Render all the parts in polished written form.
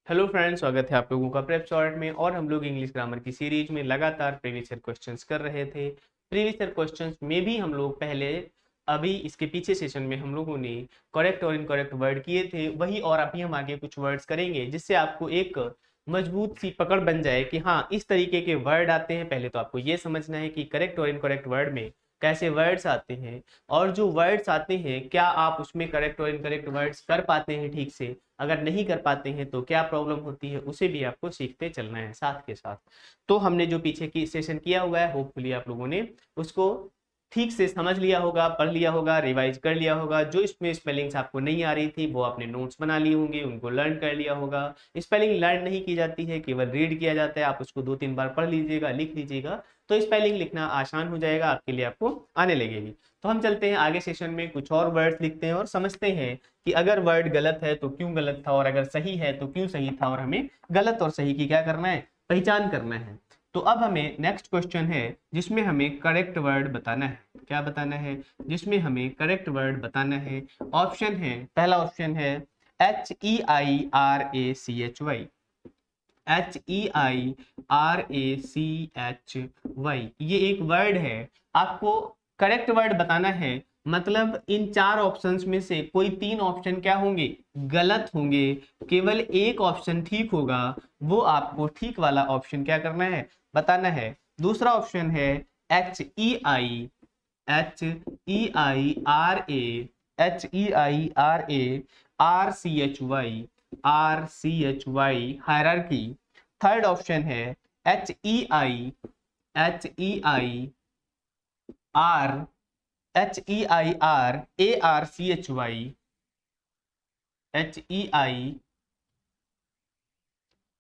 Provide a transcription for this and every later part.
Hello friends, स्वागत है आप लोगों का प्रेप शॉर्ट में। और हम लोग इंग्लिश ग्रामर की सीरीज में लगातार प्रीवियस ईयर क्वेश्चंस कर रहे थे। प्रीवियस ईयर क्वेश्चंस में भी हम लोग पहले अभी इसके पीछे सेशन में हम लोगों ने करेक्ट और इनकरेक्ट वर्ड किए थे वही, और अभी हम आगे कुछ वर्ड्स करेंगे जिससे आपको एक मजबूत सी पकड़ बन जाए कि हाँ, इस तरीके के वर्ड आते हैं। पहले तो आपको ये समझना है कि करेक्ट और इनकरेक्ट वर्ड में कैसे वर्ड्स आते हैं, और जो वर्ड्स आते हैं क्या आप उसमें करेक्ट और इनकरेक्ट वर्ड्स कर पाते हैं ठीक से। अगर नहीं कर पाते हैं तो क्या प्रॉब्लम होती है, उसे भी आपको सीखते चलना है साथ के साथ। तो हमने जो पीछे की सेशन किया हुआ है, होपफुली आप लोगों ने उसको ठीक से समझ लिया होगा, पढ़ लिया होगा, रिवाइज कर लिया होगा। जो इसमें स्पेलिंग्स आपको नहीं आ रही थी वो आपने नोट्स बना लिए होंगे, उनको लर्न कर लिया होगा। स्पेलिंग लर्न नहीं की जाती है, केवल रीड किया जाता है। आप उसको 2-3 बार पढ़ लीजिएगा, लिख लीजिएगा, तो स्पेलिंग लिखना आसान हो जाएगा आपके लिए, आपको आने लगेगी। तो हम चलते हैं आगे सेशन में, कुछ और वर्ड्स लिखते हैं और समझते हैं कि अगर वर्ड गलत है तो क्यों गलत था, और अगर सही है तो क्यों सही था, और हमें गलत और सही की क्या करना है, पहचान करना है। तो अब हमें नेक्स्ट क्वेश्चन है जिसमें हमें करेक्ट वर्ड बताना है। क्या बताना है? जिसमें हमें करेक्ट वर्ड बताना है। ऑप्शन है, पहला ऑप्शन है HEIRACHY। HEIRACHY ये एक वर्ड है। आपको करेक्ट वर्ड बताना है, मतलब इन 4 ऑप्शंस में से कोई 3 ऑप्शन क्या होंगे, गलत होंगे। केवल एक ऑप्शन ठीक होगा, वो आपको ठीक वाला ऑप्शन क्या करना है, बताना है। दूसरा ऑप्शन है HEIRARCHY हायरार्की। थर्ड ऑप्शन है HEIARCHY।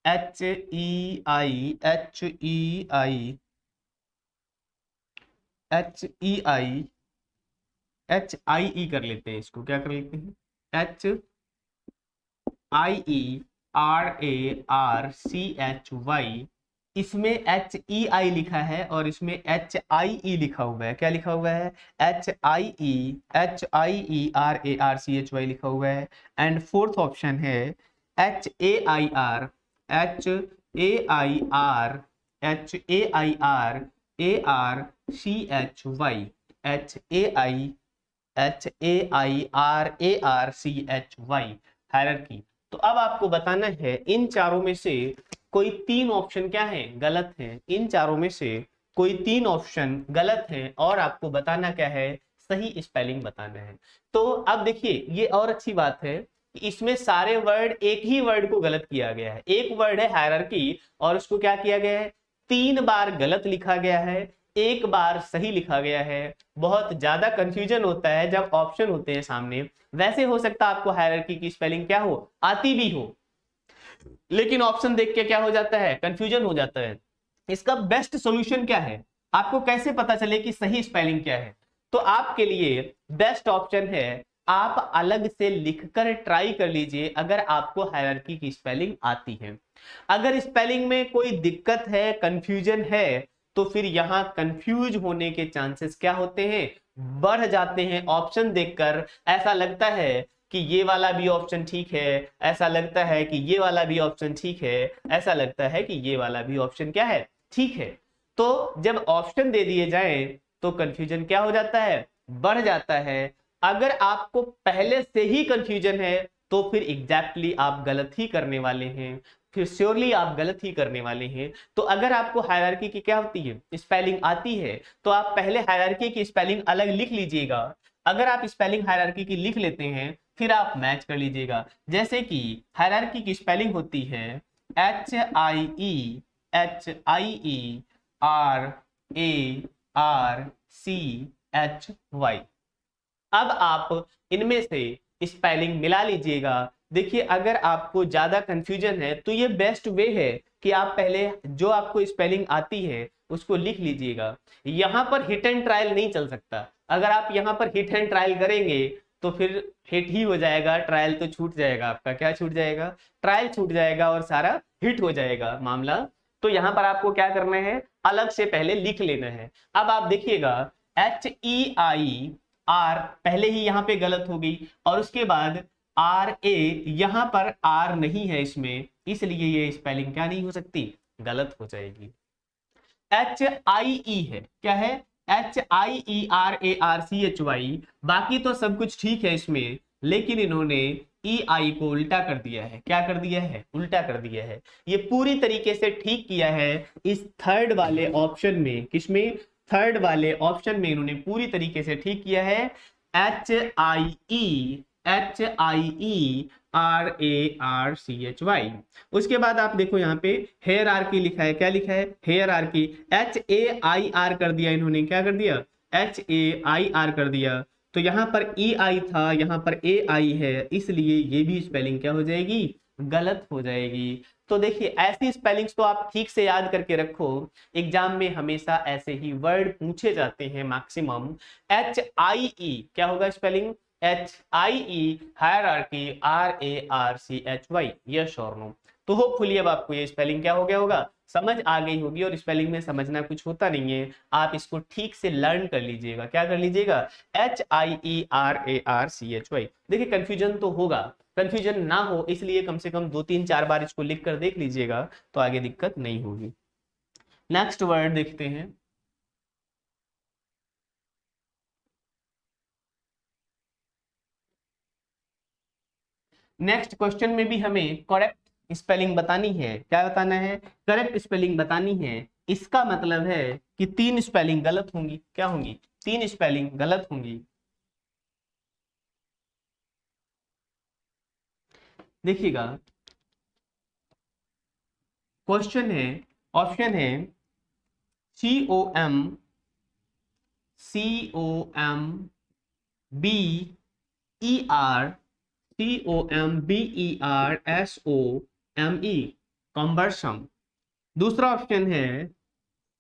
HEI कर लेते हैं, इसको क्या कर लेते हैं, HIERARCHY। इसमें HEI लिखा है और इसमें HIE लिखा हुआ है। क्या लिखा हुआ है? HIERARCHY लिखा हुआ है। एंड फोर्थ ऑप्शन है HAIR HAIR HAIRARCHY हायरार्की। तो अब आपको बताना है इन चारों में से कोई 3 ऑप्शन क्या है, गलत है। इन चारों में से कोई 3 ऑप्शन गलत है और आपको बताना क्या है, सही स्पेलिंग बताना है। तो अब देखिए, ये और अच्छी बात है कि इसमें सारे वर्ड, एक ही वर्ड को गलत किया गया है। एक वर्ड है हायरार्की और उसको क्या किया गया है, 3 बार गलत लिखा गया है, एक बार सही लिखा गया है। बहुत ज्यादा कंफ्यूजन होता है जब ऑप्शन होते हैं सामने। वैसे हो सकता है आपको हायरार्की की स्पेलिंग क्या हो, आती भी हो, लेकिन ऑप्शन देख के क्या हो जाता है, कंफ्यूजन हो जाता है। इसका बेस्ट सॉल्यूशन क्या है, आपको कैसे पता चले कि सही स्पेलिंग क्या है? तो आपके लिए बेस्ट ऑप्शन है, आप अलग से लिखकर ट्राई कर लीजिए अगर आपको हायरार्की की स्पेलिंग आती है। अगर स्पेलिंग में कोई दिक्कत है, कंफ्यूजन है, तो फिर यहां कंफ्यूज होने के चांसेस क्या होते हैं, बढ़ जाते हैं। ऑप्शन देखकर ऐसा लगता है कि ये वाला भी ऑप्शन ठीक है, ऐसा लगता है कि ये वाला भी ऑप्शन ठीक है, ऐसा लगता है कि ये वाला भी ऑप्शन क्या है, ठीक है। तो जब ऑप्शन दे दिए जाए तो कंफ्यूजन क्या हो जाता है, बढ़ जाता है। अगर आपको पहले से ही कंफ्यूजन है तो फिर एग्जैक्टली आप गलत ही करने वाले हैं, फिर श्योरली आप गलत ही करने वाले हैं। तो अगर आपको हायरार्की की क्या होती है, स्पेलिंग आती है, तो आप पहले हायरार्की की स्पेलिंग अलग लिख लीजिएगा। अगर आप स्पेलिंग हायरार्की की लिख लेते हैं फिर आप मैच कर लीजिएगा। जैसे कि हायरार्की की स्पेलिंग होती है HIEHIERARCHY। अब आप इनमें से स्पेलिंग मिला लीजिएगा। देखिए, अगर आपको ज्यादा कंफ्यूजन है तो ये बेस्ट वे है कि आप पहले जो आपको स्पेलिंग आती है उसको लिख लीजिएगा। यहाँ पर हिट एंड ट्रायल नहीं चल सकता। अगर आप यहाँ पर हिट एंड ट्रायल करेंगे तो फिर हिट ही हो जाएगा, ट्रायल तो छूट जाएगा आपका। क्या छूट जाएगा? ट्रायल छूट जाएगा और सारा हिट हो जाएगा मामला। तो यहाँ पर आपको क्या करना है, अलग से पहले लिख लेना है। अब आप देखिएगा HEIR पहले ही यहाँ पे गलत होगी, और उसके बाद RA, यहां पर R नहीं है इसमें, इसलिए ये स्पेलिंग क्या नहीं हो सकती, गलत हो जाएगी। HIE है, क्या है, HIERARCHY, बाकी तो सब कुछ ठीक है इसमें, लेकिन इन्होंने EI को उल्टा कर दिया है। क्या कर दिया है, उल्टा कर दिया है। ये पूरी तरीके से ठीक किया है इस थर्ड वाले ऑप्शन में, किसमें, थर्ड वाले ऑप्शन में इन्होंने पूरी तरीके से ठीक किया है। HIERARCHY। उसके बाद आप देखो यहाँ पे हेयर आर्की लिखा है, क्या लिखा है, हेयर आर्की, HAIR कर दिया इन्होंने, क्या कर दिया, HAIR कर दिया। तो यहाँ पर EI था, यहाँ पर AI है, इसलिए ये भी स्पेलिंग क्या हो जाएगी, गलत हो जाएगी। तो देखिए ऐसी स्पेलिंग्स तो आप ठीक से याद करके रखो, एग्जाम में हमेशा ऐसे ही वर्ड पूछे जाते हैं मैक्सिमम। HIE क्या होगा spelling, HIE, hierarchy, RARCHY, yes और नो। तो होपफुली अब आपको ये स्पेलिंग क्या हो गया होगा, समझ आ गई होगी। और स्पेलिंग में समझना कुछ होता नहीं है, आप इसको ठीक से लर्न कर लीजिएगा। क्या कर लीजिएगा, HIERARCHY। देखिए कंफ्यूजन तो होगा, कंफ्यूजन ना हो इसलिए कम से कम 2 3 4 बार इसको लिख कर देख लीजिएगा, तो आगे दिक्कत नहीं होगी। नेक्स्ट वर्ड देखते हैं। नेक्स्ट क्वेश्चन में भी हमें करेक्ट स्पेलिंग बतानी है। क्या बताना है, करेक्ट स्पेलिंग बतानी है। इसका मतलब है कि 3 स्पेलिंग गलत होंगी। क्या होंगी, 3 स्पेलिंग गलत होंगी। देखिएगा क्वेश्चन है, ऑप्शन है COMBERSOME, कॉम्बर्सम। दूसरा ऑप्शन है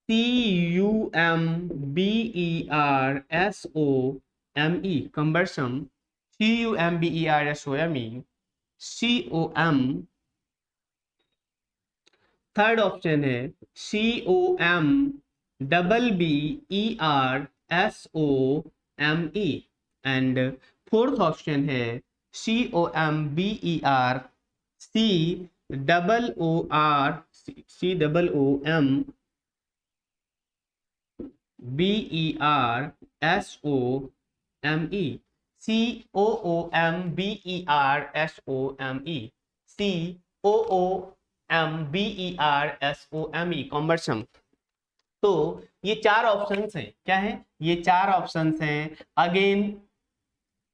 CUMBERSOME, कॉम्बर्सम, CUMBERSOME, COM। Third option है COMBBERSOME, एंड फोर्थ ऑप्शन है COMBERSOME, कॉम्बर्सम। तो ये 4 ऑप्शंस हैं, क्या है, ये 4 ऑप्शंस हैं। Again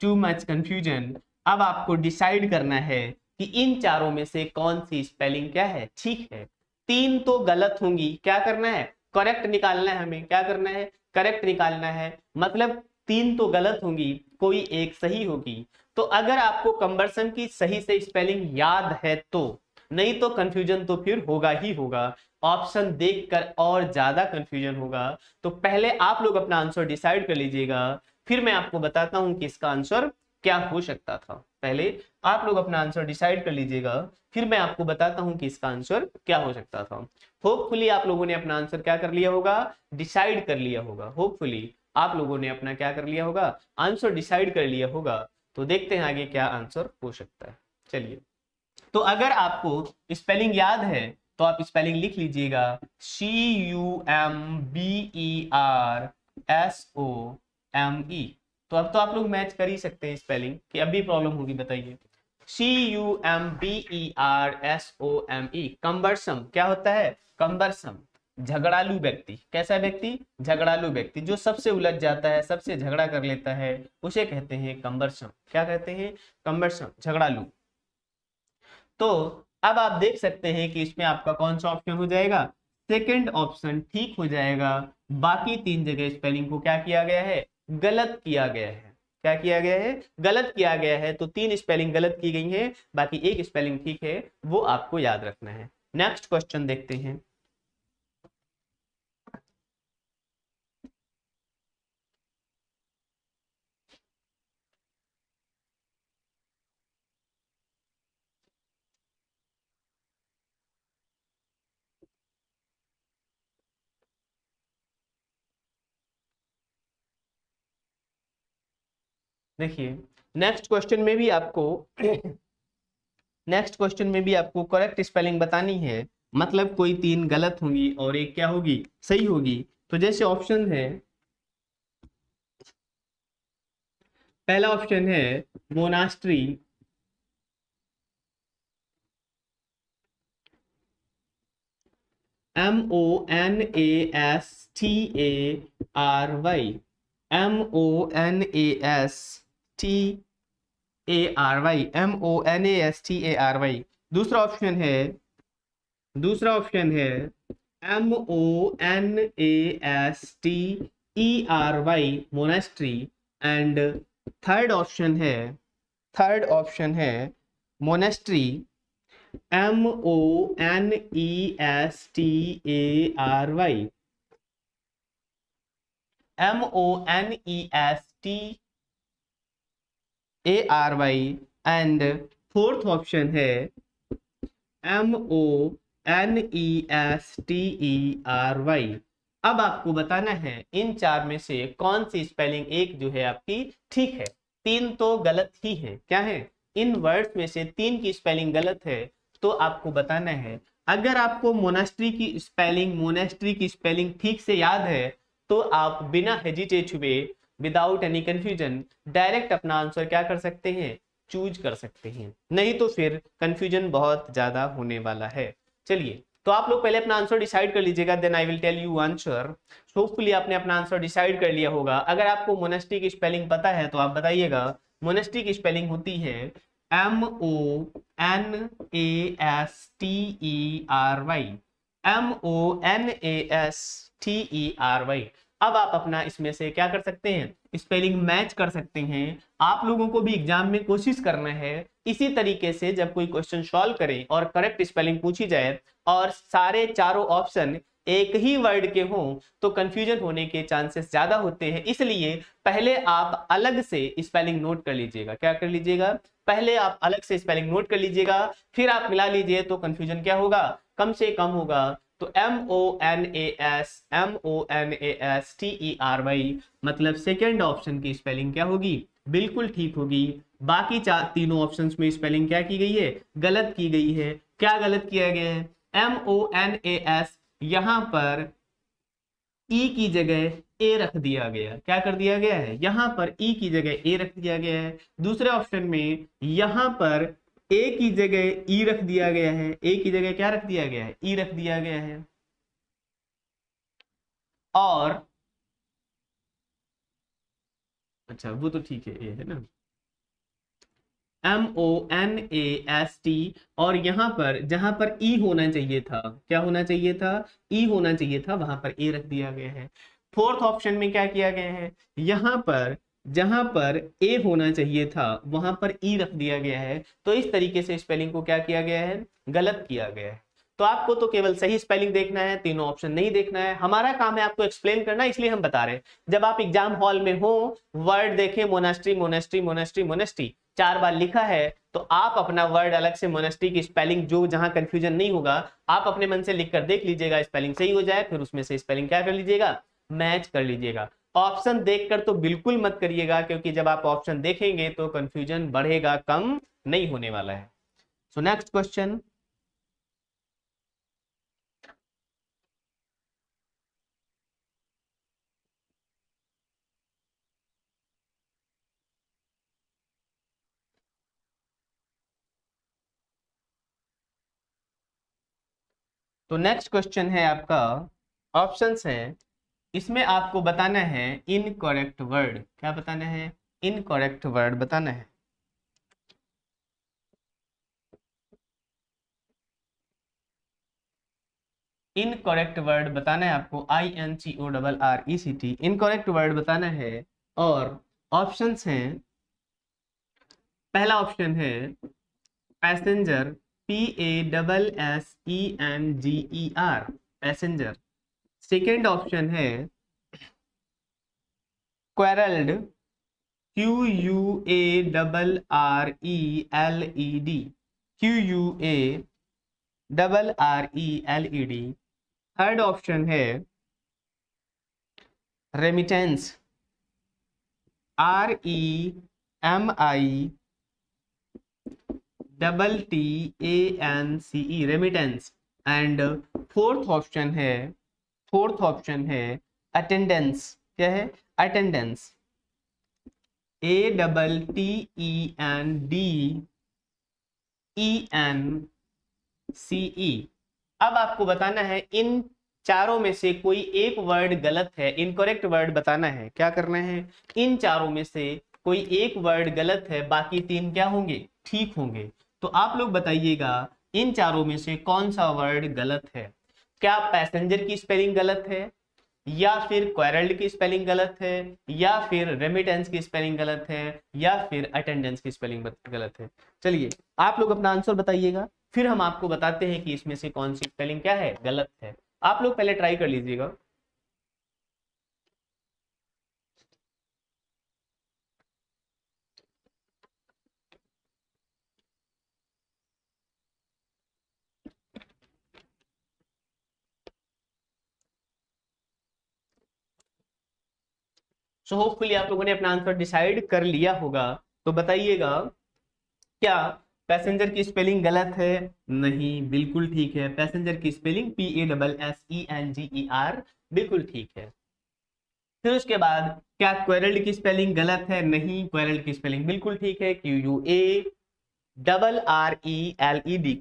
too much confusion. अब आपको डिसाइड करना है कि इन चारों में से कौन सी स्पेलिंग क्या है, ठीक है। 3 तो गलत होंगी, क्या करना है, करेक्ट निकालना है हमें। क्या करना है, करेक्ट निकालना है। मतलब 3 तो गलत होंगी, कोई एक सही होगी। तो अगर आपको कंबरसन की सही से स्पेलिंग याद है तो, नहीं तो कंफ्यूजन तो फिर होगा ही होगा। ऑप्शन देखकर और ज्यादा कंफ्यूजन होगा। तो पहले आप लोग अपना आंसर डिसाइड कर लीजिएगा, फिर मैं आपको बताता हूं कि इसका आंसर क्या हो सकता था। पहले आप लोग अपना आंसर डिसाइड कर लीजिएगा, फिर मैं आपको बताता हूं कि इसका आंसर क्या हो सकता था। होपफुली आप लोगों ने अपना आंसर क्या कर लिया होगा, डिसाइड कर लिया होगा। होपफुली आप लोगों ने अपना क्या कर लिया होगा, आंसर डिसाइड कर लिया होगा। तो देखते हैं आगे क्या आंसर हो सकता है। चलिए, तो अगर आपको स्पेलिंग याद है तो आप स्पेलिंग लिख लीजिएगा, CUMBERSOME। तो अब तो आप लोग मैच कर ही सकते हैं स्पेलिंग, कि अब भी प्रॉब्लम होगी बताइए। CUMBERSOME, कंबरसम क्या होता है, कंबरसम, झगड़ालू व्यक्ति। कैसा व्यक्ति, झगड़ालू व्यक्ति, जो सबसे उलझ जाता है, सबसे झगड़ा कर लेता है, उसे कहते हैं कंबरसम। क्या कहते हैं, कंबरसम, झगड़ालू। तो अब आप देख सकते हैं कि इसमें आपका कौन सा ऑप्शन हो जाएगा, सेकंड ऑप्शन ठीक हो जाएगा। बाकी 3 जगह स्पेलिंग को क्या किया गया है, गलत किया गया है। क्या किया गया है, गलत किया गया है। तो 3 स्पेलिंग गलत की गई है, बाकी एक स्पेलिंग ठीक है, वो आपको याद रखना है। नेक्स्ट क्वेश्चन देखते हैं। देखिए नेक्स्ट क्वेश्चन में भी आपको नेक्स्ट क्वेश्चन में भी आपको करेक्ट स्पेलिंग बतानी है, मतलब कोई 3 गलत होंगी और एक क्या होगी, सही होगी। तो जैसे ऑप्शन है, पहला ऑप्शन है मोनास्ट्री, MONASTARY, MONASTARY। दूसरा ऑप्शन है MONASTERY, monastery. And third option है monastery, MONESTARY, MONESTARY। And fourth option है MONESTERY। अब आपको बताना है इन चार में से कौन सी स्पेलिंग एक जो है आपकी ठीक है। 3 तो गलत ही है, क्या है, इन वर्ड्स में से 3 की स्पेलिंग गलत है। तो आपको बताना है, अगर आपको मोनास्ट्री की स्पेलिंग ठीक से याद है तो आप बिना हेजिटेट हुए, विदाउट एनी कंफ्यूजन, डायरेक्ट अपना आंसर क्या कर सकते हैं, चूज कर सकते हैं। नहीं तो फिर कंफ्यूजन बहुत ज्यादा होने वाला है। चलिए, तो आप लोग पहले अपना आंसर डिसाइड कर लीजिएगा, then I will tell you answer. Hopefully आपने अपना आंसर डिसाइड कर लिया होगा। अगर आपको मोनेस्ट्री की स्पेलिंग पता है तो आप बताइएगा। मोनेस्ट्री की स्पेलिंग होती है MONASTERY, MONASTERY। अब आप अपना इसमें से क्या कर सकते हैं, स्पेलिंग मैच कर सकते हैं। आप लोगों को भी एग्जाम में कोशिश करना है इसी तरीके से, जब कोई क्वेश्चन सॉल्व करें और करेक्ट स्पेलिंग पूछी जाए और सारे चारों ऑप्शन एक ही वर्ड के हों तो कंफ्यूजन होने के चांसेस ज्यादा होते हैं। इसलिए पहले आप अलग से स्पेलिंग नोट कर लीजिएगा। क्या कर लीजिएगा, पहले आप अलग से स्पेलिंग नोट कर लीजिएगा, फिर आप मिला लीजिए तो कंफ्यूजन क्या होगा, कम से कम होगा। तो MONASTERY मतलब सेकेंड ऑप्शन की स्पेलिंग क्या होगी, बिल्कुल ठीक होगी। बाकी तीनों ऑप्शंस में स्पेलिंग क्या की गई है, गलत की गई है। क्या गलत किया गया है, MONAS यहां पर ई की जगह ए रख दिया गया। क्या कर दिया गया है, यहां पर ई की जगह ए रख दिया गया है। दूसरे ऑप्शन में यहां पर ए की जगह ई रख दिया गया है, ए की जगह क्या रख दिया गया है, ई रख दिया गया है। और अच्छा वो तो ठीक है, ए है ना, MONAST। और यहां पर जहां पर ई होना चाहिए था, क्या होना चाहिए था, ई होना चाहिए था, वहां पर ए रख दिया गया है। फोर्थ ऑप्शन में क्या किया गया है, यहां पर जहां पर ए होना चाहिए था वहां पर ई रख दिया गया है। तो इस तरीके से स्पेलिंग को क्या किया गया है, गलत किया गया है। तो आपको तो केवल सही स्पेलिंग देखना है, तीनों ऑप्शन नहीं देखना है। हमारा काम है आपको एक्सप्लेन करना, इसलिए हम बता रहे हैं। जब आप एग्जाम हॉल में हो, वर्ड देखें मोनास्ट्री मोनास्ट्री मोनास्ट्री मोनास्ट्री 4 बार लिखा है, तो आप अपना वर्ड अलग से मोनास्ट्री की स्पेलिंग, जो जहां कंफ्यूजन नहीं होगा, आप अपने मन से लिखकर देख लीजिएगा, स्पेलिंग सही हो जाए फिर उसमें से स्पेलिंग क्या कर लीजिएगा, मैच कर लीजिएगा। ऑप्शन देखकर तो बिल्कुल मत करिएगा, क्योंकि जब आप ऑप्शन देखेंगे तो कंफ्यूजन बढ़ेगा, कम नहीं होने वाला है। So next question. तो नेक्स्ट क्वेश्चन है आपका, ऑप्शंस हैं, इसमें आपको बताना है इनकरेक्ट वर्ड। क्या बताना है, इनकरेक्ट वर्ड बताना है। इनकरेक्ट वर्ड बताना है आपको, INCORRECT, इनकरेक्ट वर्ड बताना है। और ऑप्शंस हैं, पहला ऑप्शन है passenger, PASSENGER, passenger. Second option है क्वेरल्ड, QUARRELED, QUARRELED। थर्ड ऑप्शन है remittance, REMITTANCE, REMITTANCE, remittance. And fourth option है अटेंडेंस। क्या है? Attendance, ATTENDENCE। अब आपको बताना है इन चारों में से कोई एक वर्ड गलत है, इनकरेक्ट वर्ड बताना है। क्या करना है? इन चारों में से कोई एक वर्ड गलत है, बाकी तीन क्या होंगे? ठीक होंगे। तो आप लोग बताइएगा इन चारों में से कौन सा वर्ड गलत है। क्या पैसेंजर की स्पेलिंग गलत है, या फिर क्वेरल्ड की स्पेलिंग गलत है, या फिर रेमिटेंस की स्पेलिंग गलत है, या फिर अटेंडेंस की स्पेलिंग गलत है? चलिए आप लोग अपना आंसर बताइएगा, फिर हम आपको बताते हैं कि इसमें से कौन सी स्पेलिंग क्या है, गलत है। आप लोग पहले ट्राई कर लीजिएगा। सो होपफुली आप लोगों ने अपना आंसर डिसाइड कर लिया होगा। तो बताइएगा, क्या पैसेंजर की स्पेलिंग गलत है? नहीं, बिल्कुल ठीक है। पैसेंजर की स्पेलिंग PASSENGER, बिल्कुल ठीक है। फिर उसके बाद क्या क्वेरल्ड की स्पेलिंग गलत है? नहीं, क्वेरल्ड की स्पेलिंग बिल्कुल ठीक है, QUARRELED,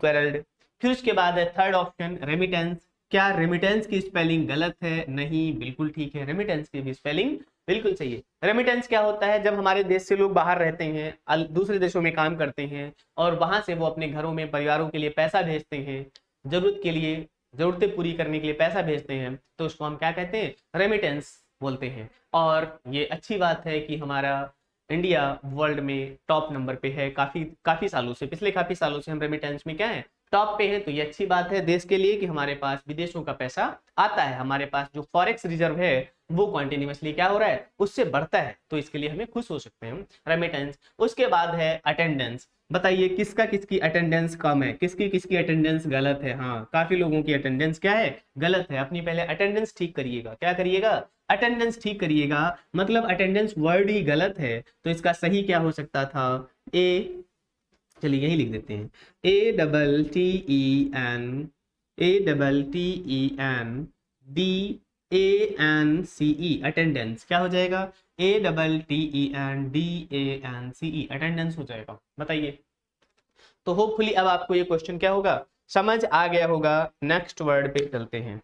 क्वेरल्ड। फिर उसके बाद है थर्ड ऑप्शन रेमिटेंस। क्या रेमिटेंस की स्पेलिंग गलत है? नहीं, बिल्कुल ठीक है, रेमिटेंस की भी स्पेलिंग बिल्कुल सही है। रेमिटेंस क्या होता है? जब हमारे देश से लोग बाहर रहते हैं, दूसरे देशों में काम करते हैं, और वहां से वो अपने घरों में परिवारों के लिए पैसा भेजते हैं, जरूरत के लिए, जरूरतें पूरी करने के लिए पैसा भेजते हैं, तो उसको हम क्या कहते हैं? रेमिटेंस बोलते हैं। और ये अच्छी बात है कि हमारा इंडिया वर्ल्ड में टॉप नंबर पे है। काफी काफी सालों से, पिछले काफी सालों से हम रेमिटेंस में क्या है? टॉप पे है। तो ये अच्छी बात है देश के लिए कि हमारे पास विदेशों का पैसा आता है, हमारे पास जो फॉरेक्स रिजर्व है वो कॉन्टिन्यूसली क्या हो रहा है? उससे बढ़ता है। तो इसके लिए हमें खुश हो सकते हैं, रेमिटेंस। उसके बाद है अटेंडेंस। बताइए किसका किसकी अटेंडेंस कम है, किसकी किसकी अटेंडेंस गलत है? हाँ, काफी लोगों की अटेंडेंस क्या है? गलत है। अपनी पहले अटेंडेंस ठीक करिएगा। क्या करिएगा? अटेंडेंस ठीक करिएगा। मतलब अटेंडेंस वर्ड ही गलत है, तो इसका सही क्या हो सकता था? ए, चलिए यही लिख देते हैं, ATTENDENCE, अटेंडेंस। क्या हो जाएगा? ATTENDENCE, अटेंडेंस हो जाएगा। बताइए। तो होपफुली अब आपको ये क्वेश्चन क्या होगा? समझ आ गया होगा। नेक्स्ट वर्ड पे चलते हैं।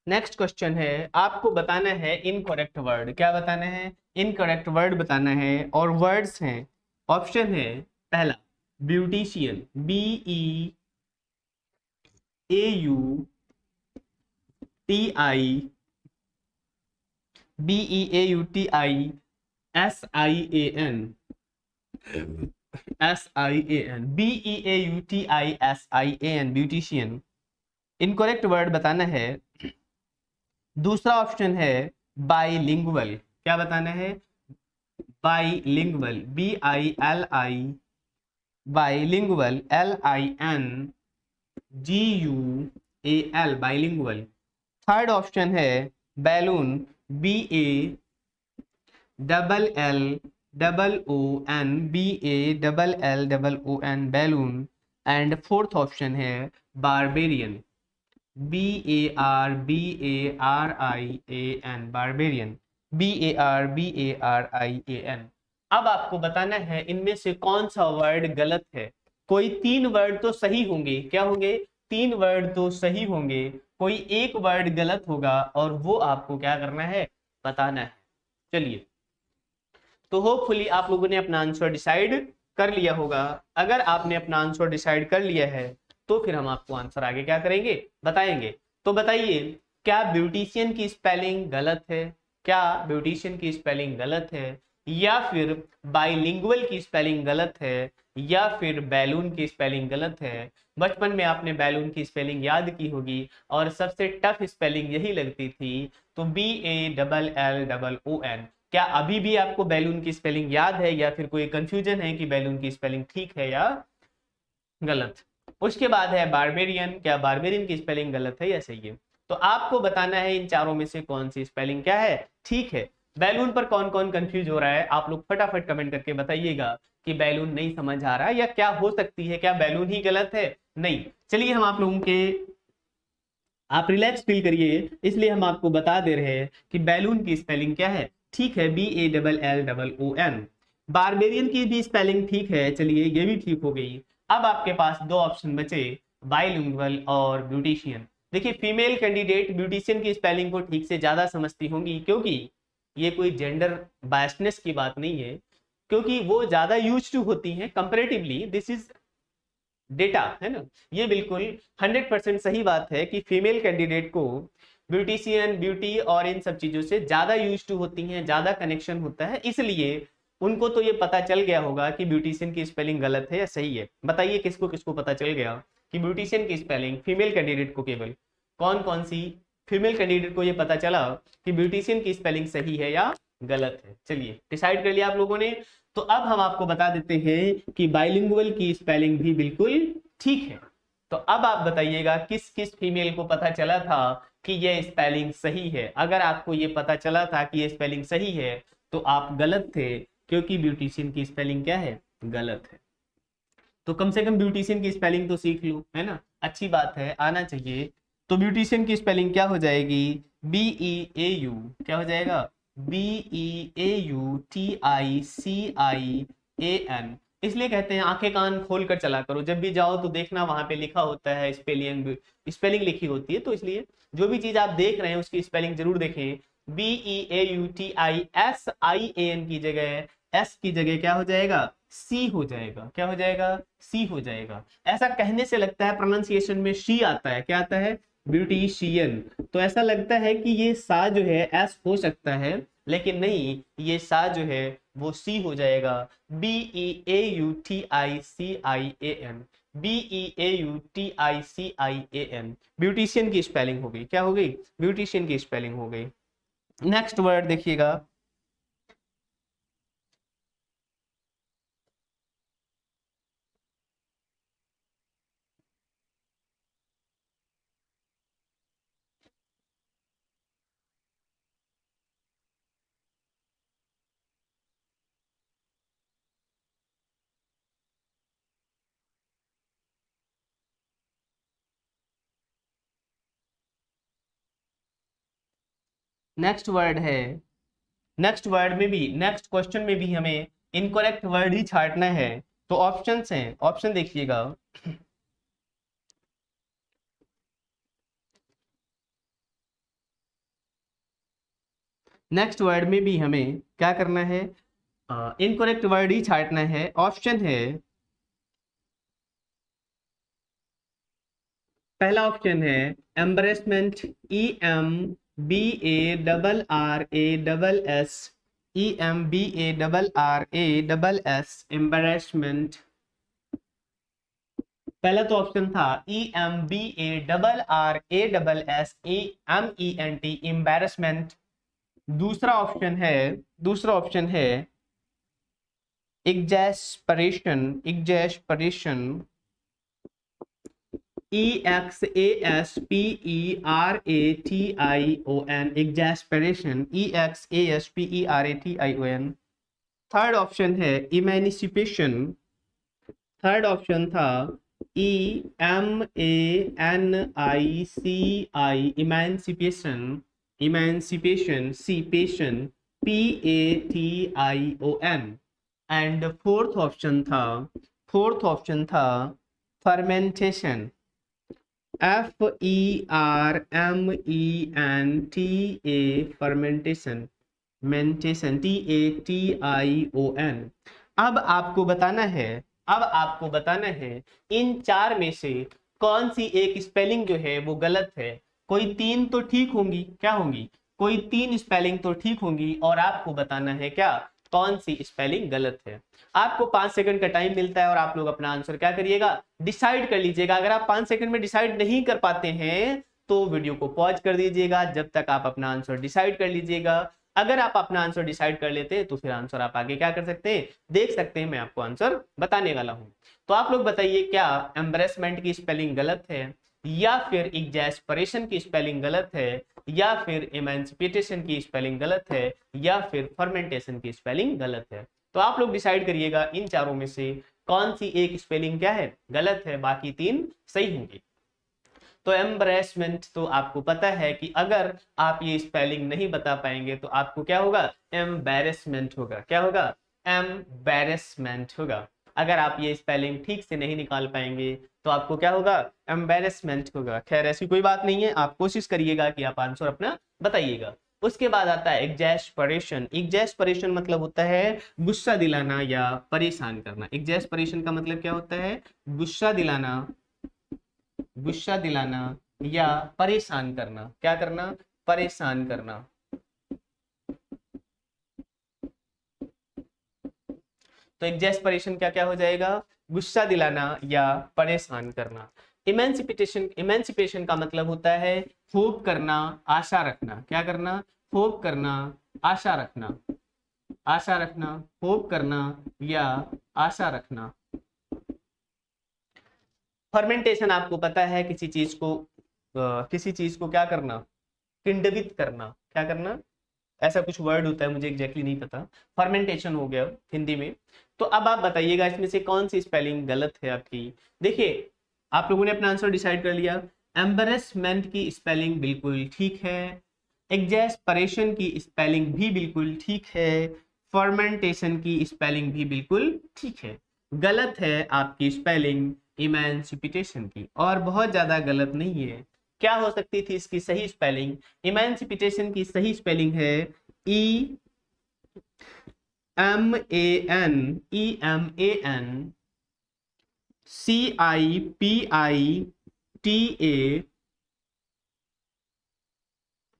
नेक्स्ट क्वेश्चन है, आपको बताना है इनकरेक्ट वर्ड। क्या बताना है? इनकरेक्ट वर्ड बताना है। और वर्ड्स हैं, ऑप्शन है पहला beautician, BEAUTISIAN, beautician, incorrect word बताना है। दूसरा ऑप्शन है बाइलिंगुअल। क्या बताना है? Bilingual, BILI, bilingual, LINGUAL, bilingual. Third option है balloon, BALLON, balloon. And fourth option है बारबेरियन, BARBARIAN, बारबेरियन, BARBARIAN। अब आपको बताना है इनमें से कौन सा वर्ड गलत है। कोई तीन वर्ड तो सही होंगे। क्या होंगे? तीन वर्ड तो सही होंगे, कोई एक वर्ड गलत होगा, और वो आपको क्या करना है? बताना है। चलिए, तो होपफुली आप लोगों ने अपना आंसर डिसाइड कर लिया होगा। अगर आपने अपना आंसर डिसाइड कर लिया है तो फिर हम आपको आंसर आगे क्या करेंगे, बताएंगे। तो बताइए, क्या ब्यूटिशियन की स्पेलिंग गलत है? क्या ब्यूटिशियन की स्पेलिंग गलत है, या फिर बाइलिंगुअल की स्पेलिंग गलत है, या फिर बैलून की स्पेलिंग गलत है? बचपन में आपने बैलून की स्पेलिंग याद की होगी और सबसे टफ स्पेलिंग यही लगती थी, तो BALLOON। क्या अभी भी आपको बैलून की स्पेलिंग याद है, या फिर कोई कंफ्यूजन है कि बैलून की स्पेलिंग ठीक है या गलत? उसके बाद है बारबेरियन। क्या बारबेरियन की स्पेलिंग गलत है या सही है? तो आपको बताना है इन चारों में से कौन सी स्पेलिंग क्या है, ठीक है। बैलून पर कौन कौन कंफ्यूज हो रहा है, आप लोग फटाफट कमेंट करके बताइएगा कि बैलून नहीं समझ आ रहा है, या क्या हो सकती है, क्या बैलून ही गलत है? नहीं, चलिए हम आप लोगों के, आप रिलैक्स फील करिए, इसलिए हम आपको बता दे रहे हैं कि बैलून की स्पेलिंग क्या है, ठीक है, BALLOON। बारबेरियन की भी स्पेलिंग ठीक है, चलिए ये भी ठीक हो गई। अब आपके पास दो ऑप्शन बचे, बाइलिंगुअल और ब्यूटिशियन। देखिए, फीमेल कैंडिडेट ब्यूटिशियन की स्पेलिंग को ठीक से ज्यादा समझती होंगी, क्योंकि ये कोई जेंडर बायसनेस की बात नहीं है, क्योंकि वो ज्यादा यूज टू होती हैं कंपेरेटिवली, दिस इज डेटा है ना। ये बिल्कुल 100% सही बात है कि फीमेल कैंडिडेट को ब्यूटिशियन, ब्यूटी और इन सब चीजों से ज्यादा यूज टू होती हैं, ज्यादा कनेक्शन होता है, इसलिए उनको तो ये पता चल गया होगा कि ब्यूटिशियन की स्पेलिंग गलत है या सही है। बताइए किसको किसको पता चल गया कि ब्यूटिशियन की स्पेलिंग, फीमेल कैंडिडेट को, केवल कौन कौन सी फीमेल कैंडिडेट को ये पता चला कि ब्यूटिशियन की स्पेलिंग सही है या गलत है? चलिए डिसाइड कर लिया आप लोगों ने। तो अब हम आपको बता देते हैं कि बाइलिंगुअल की स्पेलिंग भी बिल्कुल ठीक है। तो अब आप बताइएगा किस किस फीमेल को पता चला था कि ये स्पेलिंग सही है। अगर आपको ये पता चला था कि ये स्पेलिंग सही है तो आप गलत थे, क्योंकि ब्यूटिशियन की स्पेलिंग क्या है, गलत है। तो कम से कम ब्यूटिशियन की स्पेलिंग तो सीख लो, है ना, अच्छी बात है, आना चाहिए। तो ब्यूटिशियन की स्पेलिंग क्या हो जाएगी, BEAU, क्या हो जाएगा, BEAUTICIAN। इसलिए कहते हैं आंखें कान खोल कर चला करो, जब भी जाओ तो देखना वहां पे लिखा होता है स्पेलिंग, स्पेलिंग लिखी होती है, तो इसलिए जो भी चीज आप देख रहे हैं उसकी स्पेलिंग जरूर देखें। BEAUTISIAN की जगह, एस की जगह क्या हो जाएगा, सी हो जाएगा। क्या हो जाएगा, सी हो जाएगा। ऐसा कहने से लगता है प्रोनाउंसिएशन में शी आता है, क्या आता है, ब्यूटिशियन। तो ऐसा लगता है कि ये सा जो है एस हो सकता है, लेकिन नहीं, ये सा जो है वो सी हो जाएगा। BEAUTICIAN, BEAUTICIAN, ब्यूटिशियन की स्पेलिंग हो गई, क्या हो गई, ब्यूटिशियन की स्पेलिंग हो गई। नेक्स्ट वर्ड देखिएगा, नेक्स्ट वर्ड है, नेक्स्ट वर्ड में भी, नेक्स्ट क्वेश्चन में भी हमें इनकरेक्ट वर्ड ही छांटना है। तो ऑप्शंस हैं, ऑप्शन देखिएगा। नेक्स्ट वर्ड में भी हमें क्या करना है, इनकरेक्ट वर्ड ही छांटना है। ऑप्शन है, पहला ऑप्शन है एम्बरेसमेंट, EMBARRASS, EMBARRASS, एम्बरेसमेंट। पहला तो ऑप्शन था EMBARRASSEMENT, एम्बेरसमेंट। दूसरा ऑप्शन है, दूसरा ऑप्शन है exasperation, exasperation, EXASPERATION, exasperation, EXASPERATION। Third option है इमेनिसिपेशन, थर्ड ऑप्शन था EMANICI, इमेंसिपेशन, इमेंसिपेशन, सी पेशन, PATION। एंड फोर्थ ऑप्शन था, फोर्थ ऑप्शन था fermentation, FERMENTA, fermentation, mentation, TATION। अब आपको बताना है, अब आपको बताना है इन चार में से कौन सी एक स्पेलिंग जो है वो गलत है। कोई तीन तो ठीक होंगी, क्या होंगी, कोई तीन स्पेलिंग तो ठीक होंगी, और आपको बताना है क्या, कौन सी स्पेलिंग गलत है। आपको 5 सेकंड का टाइम मिलता है और आप लोग अपना आंसर क्या करिएगा, डिसाइड कर लीजिएगा। अगर आप 5 सेकंड में डिसाइड नहीं कर पाते हैं तो वीडियो को पॉज कर दीजिएगा, जब तक आप अपना आंसर डिसाइड कर लीजिएगा। अगर आप अपना आंसर डिसाइड कर लेते हैं तो फिर आंसर आप आगे क्या कर सकते हैं, देख सकते हैं। मैं आपको आंसर बताने वाला हूं। तो आप लोग बताइए, क्या एम्बरेसमेंट की स्पेलिंग गलत है, या फिर एग्जैस्परेशन की स्पेलिंग गलत है, या फिर इमेंसिपेशन की स्पेलिंग गलत है, या फिर फर्मेंटेशन की स्पेलिंग गलत है। तो आप लोग डिसाइड करिएगा इन चारों में से कौन सी एक स्पेलिंग क्या है, गलत है, बाकी तीन सही होंगी। तो एम्बरेसमेंट तो आपको पता है कि अगर आप ये स्पेलिंग नहीं बता पाएंगे तो आपको क्या होगा, एम्बैरेसमेंट होगा। क्या होगा, एम्बैरेसमेंट होगा। अगर आप ये स्पेलिंग ठीक से नहीं निकाल पाएंगे तो आपको क्या होगा, एम्बैरेसमेंट होगा। खैर ऐसी कोई बात नहीं है, आप कोशिश करिएगा कि आप आंसर अपना बताइएगा। उसके बाद आता है एग्जैस्परेशन। एग्जैस्परेशन मतलब होता है गुस्सा दिलाना या परेशान करना। एग्जैस्परेशन का मतलब क्या होता है, गुस्सा दिलाना, गुस्सा दिलाना या परेशान करना। क्या करना, परेशान करना। तो एग्जैस्परेशन क्या क्या हो जाएगा, गुस्सा दिलाना या परेशान करना। इमेंसिपेशन, इमेंसिपेशन का मतलब होता है होप करना, आशा रखना। क्या करना, होप करना, आशा रखना, आशा रखना, होप करना या आशा रखना। फर्मेंटेशन आपको पता है किसी चीज को क्या करना, किंडवित करना। क्या करना, ऐसा कुछ वर्ड होता है, मुझे एग्जैक्टली नहीं पता। फर्मेंटेशन हो गया हिंदी में। तो अब आप बताइएगा इसमें से कौन सी स्पेलिंग गलत है आपकी। देखिए आप लोगों ने अपना आंसर डिसाइड कर लिया। एम्बरेसमेंट की स्पेलिंग बिल्कुल ठीक है, एग्जैस्परेशन की स्पेलिंग भी बिल्कुल ठीक है, फर्मेंटेशन की स्पेलिंग भी बिल्कुल ठीक है। गलत है आपकी स्पेलिंग इमेंसिपेशन की, और बहुत ज्यादा गलत नहीं है। क्या हो सकती थी इसकी सही स्पेलिंग, इमेंसिपेशन की सही स्पेलिंग है EMANCIPITA,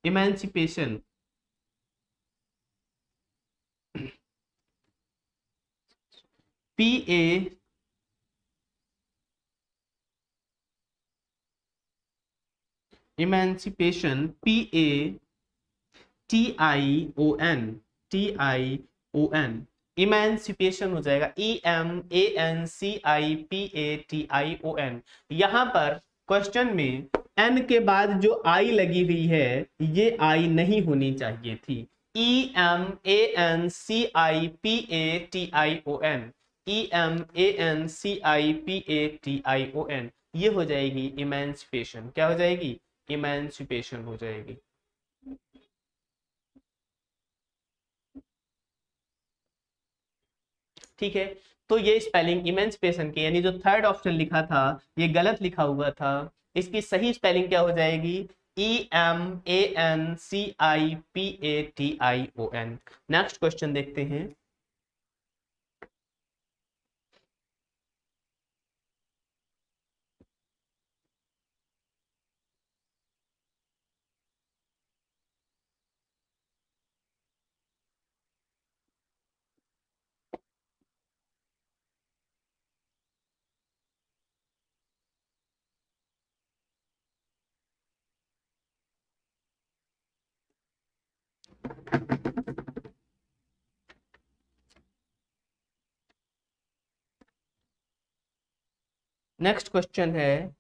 emancipation. PA emancipation, PATION, emancipation हो जाएगा, EMANCIPATION। यहां पर क्वेश्चन में एन के बाद जो आई लगी हुई है ये आई नहीं होनी चाहिए थी। EMANCIPATION, EMANCIPATION, ये हो जाएगी इमेंसिपेशन। क्या हो जाएगी, इमेंसिपेशन हो जाएगी। ठीक है, तो ये स्पेलिंग इमेंसिपेशन की, यानी जो थर्ड ऑप्शन लिखा था ये गलत लिखा हुआ था। इसकी सही स्पेलिंग क्या हो जाएगी, EMANCIPATION। नेक्स्ट क्वेश्चन देखते हैं। नेक्स्ट क्वेश्चन है,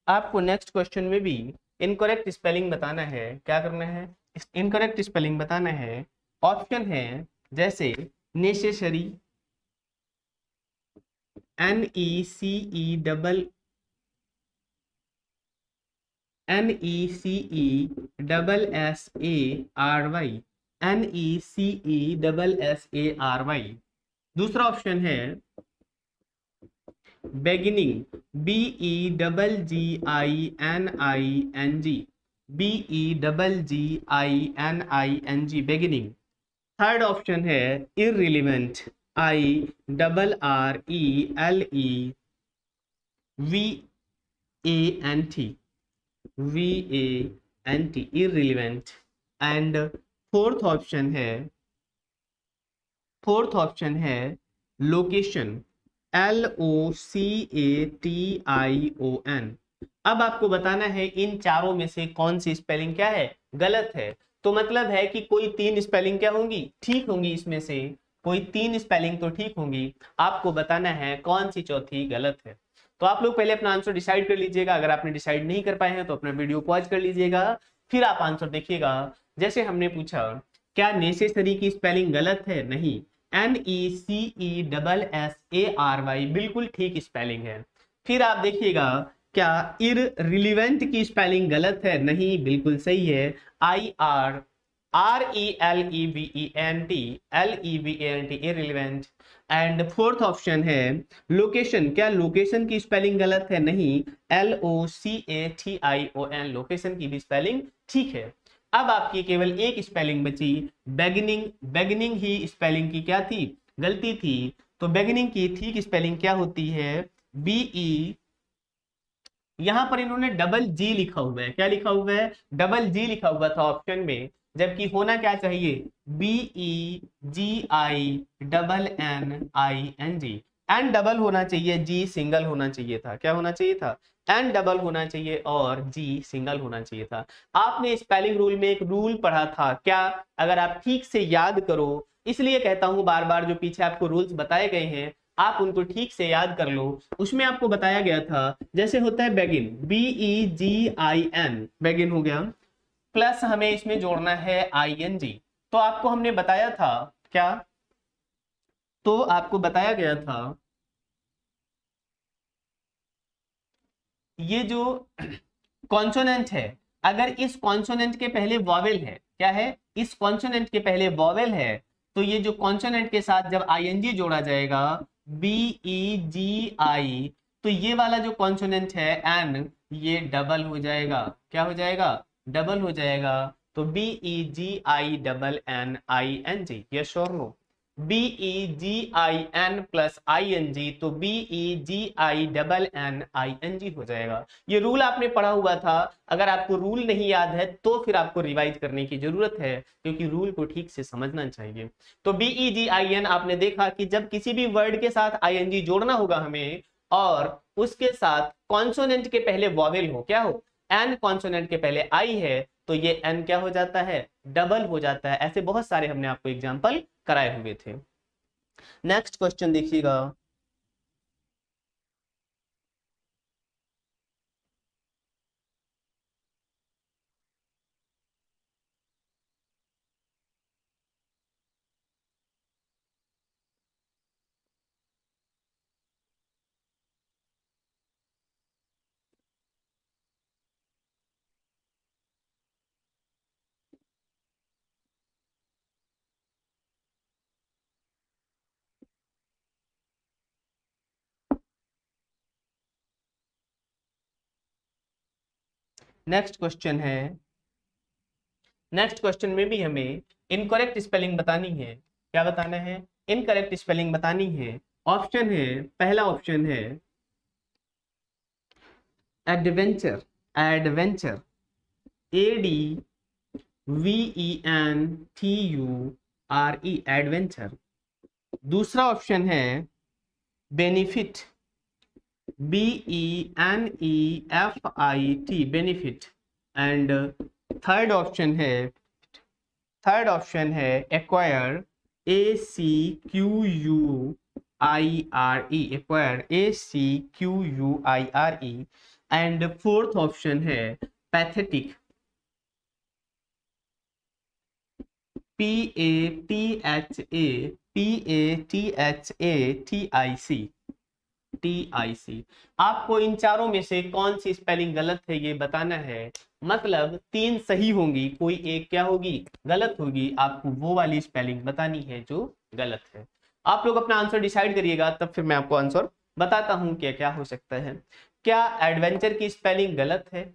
आपको नेक्स्ट क्वेश्चन में भी इनकरेक्ट स्पेलिंग बताना है। क्या करना है, इनकरेक्ट स्पेलिंग बताना है। ऑप्शन है जैसे नेसेसरी, NECESSARY, NECESSARY। दूसरा ऑप्शन है beginning, BEGGINING, BEGGINING, beginning. Third option है irrelevant, IRRELEVANT, VANT, irrelevant. And fourth option है लोकेशन, LOCATION। अब आपको बताना है इन चारों में से कौन सी स्पेलिंग क्या है, गलत है। तो मतलब है कि कोई तीन स्पेलिंग क्या होंगी, ठीक होंगी, इसमें से कोई तीन स्पेलिंग तो ठीक होंगी। आपको बताना है कौन सी चौथी गलत है। तो आप लोग पहले अपना आंसर डिसाइड कर लीजिएगा। अगर आपने डिसाइड नहीं कर पाए हैं तो अपना वीडियो पॉज कर लीजिएगा, फिर आप आंसर देखिएगा। जैसे हमने पूछा क्या नेसेसरी की स्पेलिंग गलत है, नहीं, NECESSARY बिल्कुल ठीक स्पेलिंग है। फिर आप देखिएगा क्या इररिलेवेंट की स्पेलिंग गलत है, नहीं, बिल्कुल सही है, IRRELEVENT irrelevant. And fourth option है लोकेशन, क्या लोकेशन की स्पेलिंग गलत है, नहीं, LOCATION लोकेशन की भी स्पेलिंग ठीक है। अब आपकी केवल एक स्पेलिंग बची, बेगिनिंग। बेगिनिंग ही स्पेलिंग की क्या थी, गलती थी। तो बेगिनिंग की ठीक स्पेलिंग क्या होती है, BE, यहां पर इन्होंने डबल जी लिखा हुआ है, क्या लिखा हुआ है, डबल जी लिखा हुआ था ऑप्शन में, जबकि होना क्या चाहिए, BEGINNING। एन डबल होना चाहिए, जी सिंगल होना चाहिए था, क्या होना चाहिए था, एन डबल होना चाहिए और जी सिंगल होना चाहिए था। आपने स्पेलिंग रूल में एक रूल पढ़ा था क्या, अगर आप ठीक से याद करो, इसलिए कहता हूं बार बार जो पीछे आपको रूल्स बताए गए हैं आप उनको ठीक से याद कर लो। उसमें आपको बताया गया था जैसे होता है बेगिन, BEGIN, बेगिन हो गया, प्लस हमें इसमें जोड़ना है ING। तो आपको हमने बताया था क्या, तो आपको बताया गया था ये जो कॉन्सोनेंट है, अगर इस कॉन्सोनेंट के पहले वॉवेल है, क्या है, इस कॉन्सोनेंट के पहले वॉवेल है, तो ये जो कॉन्सोनेंट के साथ जब ING जोड़ा जाएगा, BEGI, तो ये वाला जो कॉन्सोनेंट है एन, ये डबल हो जाएगा, क्या हो जाएगा, डबल हो जाएगा। तो BEGINNING, यस और नो, BEGIN प्लस ING, तो BEGINNING हो जाएगा। ये रूल आपने पढ़ा हुआ था, अगर आपको रूल नहीं याद है तो फिर आपको रिवाइज करने की जरूरत है, क्योंकि रूल को ठीक से समझना चाहिए। तो BEGIN आपने देखा कि जब किसी भी वर्ड के साथ ING जोड़ना होगा हमें, और उसके साथ कॉन्सोनेंट के पहले वॉवेल हो, क्या हो, एन कॉन्सोनेंट के पहले आई है, तो ये एन क्या हो जाता है, डबल हो जाता है। ऐसे बहुत सारे हमने आपको एग्जांपल कराए हुए थे। नेक्स्ट क्वेश्चन देखिएगा, नेक्स्ट क्वेश्चन है, नेक्स्ट क्वेश्चन में भी हमें इनकरेक्ट स्पेलिंग बतानी है, क्या बताना है, इनकरेक्ट स्पेलिंग बतानी है। ऑप्शन है, पहला ऑप्शन है एडवेंचर, एडवेंचर, ADVENTURE, एडवेंचर। दूसरा ऑप्शन है benefit, BENEFIT, benefit. And third option है, थर्ड ऑप्शन है acquire, ACQUIRE, acquire, ACQUIRE। And fourth option है पैथेटिक, PATHAPATHATIC। आपको इन चारों में से कौन सी स्पेलिंग गलत है ये बताना है। मतलब तीन सही होंगी, कोई एक क्या होगी, गलत होगी। आपको वो वाली स्पेलिंग बतानी है जो गलत है। आप लोग अपना आंसर डिसाइड करिएगा, तब फिर मैं आपको आंसर बताता हूं क्या क्या हो सकता है। क्या एडवेंचर की स्पेलिंग गलत है,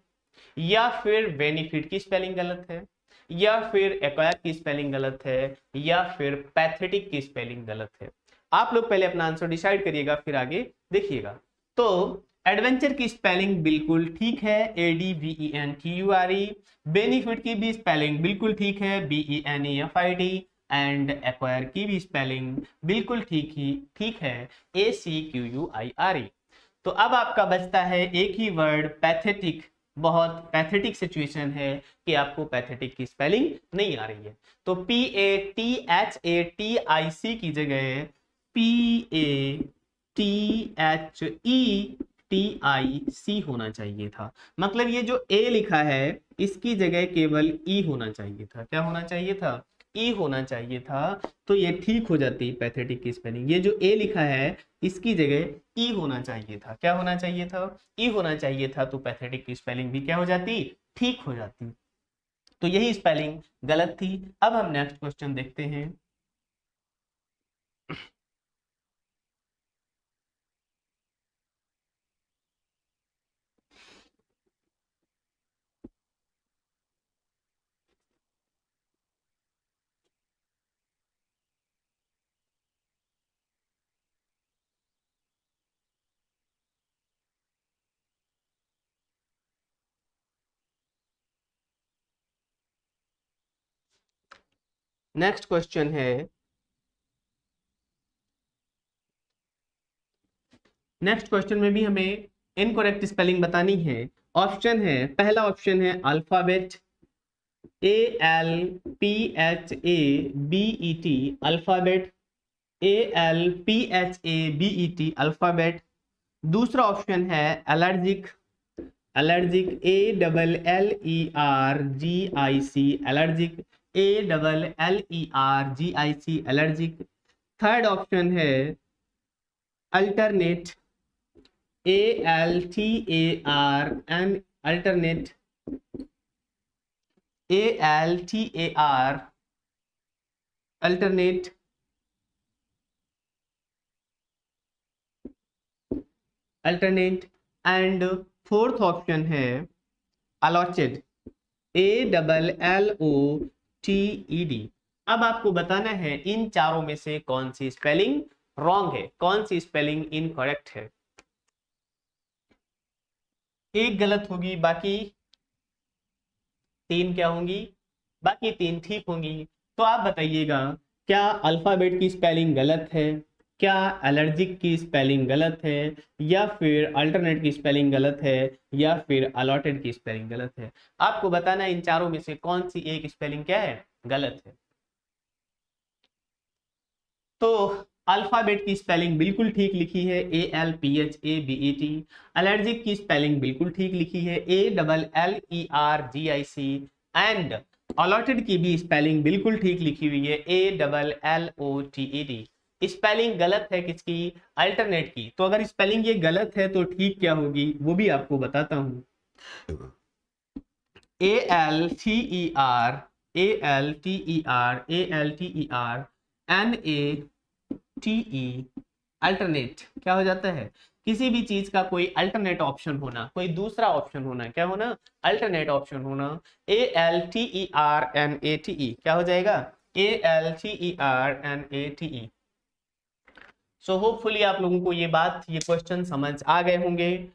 या फिर बेनिफिट की स्पेलिंग गलत है, या फिर एक्वायर की स्पेलिंग गलत है, या फिर पैथेटिक की स्पेलिंग गलत है। आप लोग पहले अपना आंसर डिसाइड करिएगा, फिर आगे देखिएगा। तो एडवेंचर की स्पेलिंग बिल्कुल ठीक है, ADVENTURE। बेनिफिट की भी स्पेलिंग बिल्कुल ठीक है, BENEFIT। एंड एक्वायर की भी स्पेलिंग बिल्कुल ठीक है, ACQUIRE। तो अब आपका बचता है एक ही वर्ड, पैथेटिक। बहुत पैथेटिक सिचुएशन है कि आपको पैथेटिक की स्पेलिंग नहीं आ रही है, तो PATHATIC की जगह PATHETIC होना चाहिए था। मतलब ये जो ए लिखा है इसकी जगह केवल ई होना चाहिए था। क्या होना चाहिए था? ई होना चाहिए था, तो ये ठीक हो जाती पैथेटिक की स्पेलिंग। ये जो ए लिखा है इसकी जगह ई होना चाहिए था। क्या होना चाहिए था? ई होना चाहिए था, तो पैथेटिक की स्पेलिंग भी क्या हो जाती? ठीक हो जाती। तो यही स्पेलिंग गलत थी। अब हम नेक्स्ट क्वेश्चन देखते हैं। नेक्स्ट क्वेश्चन है, नेक्स्ट क्वेश्चन में भी हमें इनकरेक्ट स्पेलिंग बतानी है। ऑप्शन है, पहला ऑप्शन है alphabet, ALPHABET alphabet, ALPHABET alphabet. दूसरा ऑप्शन है allergic, allergic ALLERGIC allergic, ALLERGIC allergic. Third option है alternate, ALTARN alternate, ALTAR alternate. Alternate. And fourth option है अलॉटेड, ALLOTED। अब आपको बताना है इन चारों में से कौन सी स्पेलिंग रॉन्ग है, कौन सी स्पेलिंग इनकरेक्ट है। एक गलत होगी, बाकी तीन क्या होंगी? बाकी तीन ठीक होंगी। तो आप बताइएगा, क्या अल्फाबेट की स्पेलिंग गलत है, क्या एलर्जिक की स्पेलिंग गलत है, या फिर अल्टरनेट की स्पेलिंग गलत है, या फिर अलॉटेड की स्पेलिंग गलत है। आपको बताना है इन चारों में से कौन सी एक स्पेलिंग क्या है, गलत है। तो अल्फाबेट की स्पेलिंग बिल्कुल ठीक लिखी है, ALPHABET। एलर्जिक की स्पेलिंग बिल्कुल ठीक लिखी है, ALLERGIC। एंड अलॉटेड की भी स्पेलिंग बिल्कुल ठीक लिखी हुई है, ALLOTED। स्पेलिंग गलत है किसकी? अल्टरनेट की। तो अगर स्पेलिंग ये गलत है तो ठीक क्या होगी वो भी आपको बताता हूं। ALTER अल्टरनेट क्या हो जाता है? किसी भी चीज का कोई अल्टरनेट ऑप्शन होना, कोई दूसरा ऑप्शन होना, क्या होना? अल्टरनेट ऑप्शन होना। ALTERNATE क्या हो जाएगा? ALTERNATE। सो होपफुली आप लोगों को ये बात, ये क्वेश्चन समझ आ गए होंगे।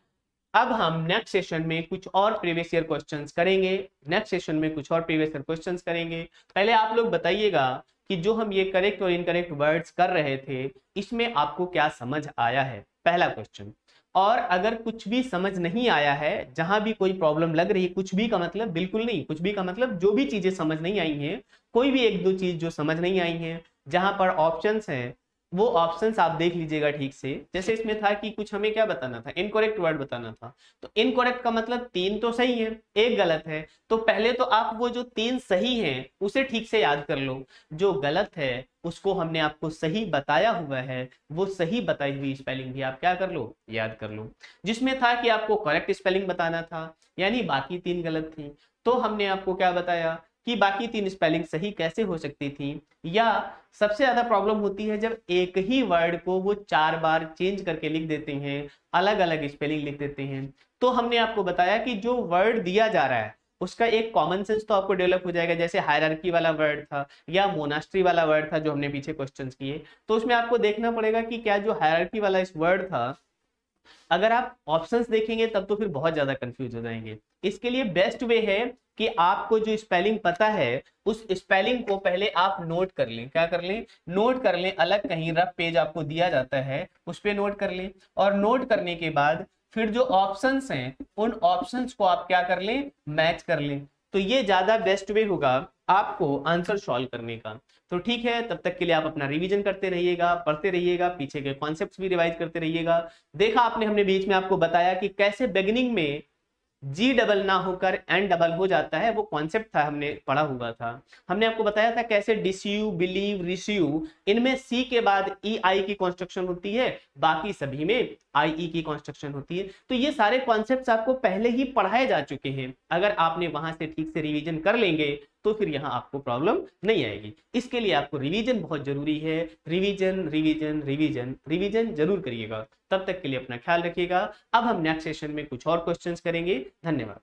अब हम नेक्स्ट सेशन में कुछ और प्रीवियस ईयर क्वेश्चंस करेंगे। नेक्स्ट सेशन में कुछ और प्रीवियस ईयर क्वेश्चंस करेंगे। पहले आप लोग बताइएगा कि जो हम ये करेक्ट और इनकरेक्ट वर्ड्स कर रहे थे इसमें आपको क्या समझ आया है, पहला क्वेश्चन। और अगर कुछ भी समझ नहीं आया है, जहां भी कोई प्रॉब्लम लग रही है, कुछ भी का मतलब बिल्कुल नहीं, कुछ भी का मतलब जो भी चीजें समझ नहीं आई हैं, कोई भी एक दो चीज जो समझ नहीं आई है, जहां पर ऑप्शंस हैं वो ऑप्शंस आप देख लीजिएगा ठीक से। जैसे इसमें था कि कुछ हमें क्या बताना था, इनकरेक्ट वर्ड बताना था। तो इनकरेक्ट का मतलब तीन तो सही है, एक गलत है। तो पहले तो आप वो जो तीन सही हैं उसे ठीक से याद कर लो, जो गलत है उसको हमने आपको सही बताया हुआ है, वो सही बताई हुई स्पेलिंग भी आप क्या कर लो, याद कर लो। जिसमें था कि आपको करेक्ट स्पेलिंग बताना था, यानी बाकी तीन गलत थी। तो हमने आपको क्या बताया कि बाकी तीन स्पेलिंग सही कैसे हो सकती थी। या सबसे ज्यादा प्रॉब्लम होती है जब एक ही वर्ड को वो चार बार चेंज करके लिख देते हैं, अलग अलग स्पेलिंग लिख देते हैं। तो हमने आपको बताया कि जो वर्ड दिया जा रहा है उसका एक कॉमन सेंस तो आपको डेवलप हो जाएगा। जैसे हायरार्की वाला वर्ड था या मोनास्ट्री वाला वर्ड था जो हमने पीछे क्वेश्चंस किए, तो उसमें आपको देखना पड़ेगा कि क्या जो हायरार्की वाला इस वर्ड था, अगर आप ऑप्शंस देखेंगे तब तो फिर बहुत ज्यादा कंफ्यूज हो जाएंगे। इसके लिए बेस्ट वे है कि आपको जो स्पेलिंग पता है उस स्पेलिंग को पहले आप नोट कर लें। क्या कर लें? नोट कर लें। अलग कहीं रफ पेज आपको दिया जाता है उस पे नोट कर लें, और नोट करने के बाद फिर जो ऑप्शंस हैं उन ऑप्शंस को आप क्या कर लें? मैच कर लें। तो ये ज्यादा बेस्ट वे होगा आपको आंसर सॉल्व करने का। तो ठीक है, तब तक के लिए आप अपना रिवीजन करते रहिएगा, पढ़ते रहिएगा, पीछे के कॉन्सेप्ट्स भी रिवाइज करते रहिएगा। देखा आपने, हमने बीच में आपको बताया कि कैसे बिगिनिंग में जी डबल ना होकर एन डबल हो जाता है, वो कॉन्सेप्ट था, हमने पढ़ा हुआ था। हमने आपको बताया था कैसे डिस्यू, बिलीव, रिसीव, इनमें सी के बाद ई आई की कंस्ट्रक्शन होती है, बाकी सभी में आई ई की कंस्ट्रक्शन होती है। तो ये सारे कॉन्सेप्ट्स आपको पहले ही पढ़ाए जा चुके हैं। अगर आपने वहां से ठीक से रिवीजन कर लेंगे तो फिर यहाँ आपको प्रॉब्लम नहीं आएगी। इसके लिए आपको रिवीजन बहुत जरूरी है। रिवीजन रिवीजन रिवीजन रिवीजन जरूर करिएगा। तब तक के लिए अपना ख्याल रखिएगा। अब हम नेक्स्ट सेशन में कुछ और क्वेश्चंस करेंगे। धन्यवाद।